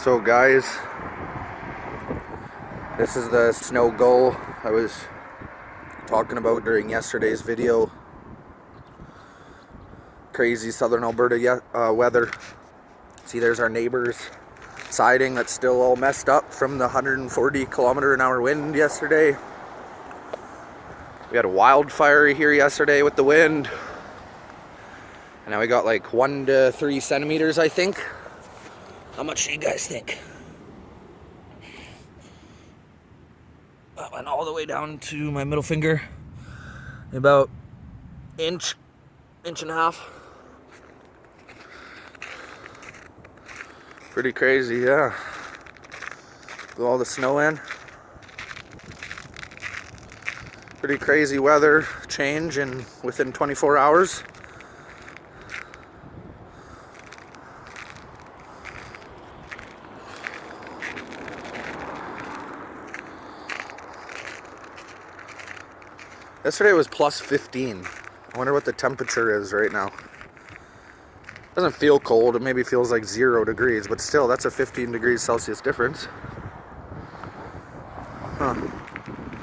So guys, this is the snow gull I was talking about during yesterday's video. Crazy southern Alberta weather. See, there's our neighbor's siding that's still all messed up from the 140-kilometer-an-hour wind yesterday. We had a wildfire here yesterday with the wind. And now we got like 1 to 3 centimeters, I think. How much do you guys think? That went all the way down to my middle finger. About inch and a half. Pretty crazy, yeah. With all the snow in. Pretty crazy weather change within 24 hours. Yesterday was plus 15. I wonder what the temperature is right now. Doesn't feel cold. It maybe feels like 0 degrees, but still, that's a 15 degrees Celsius difference. Huh.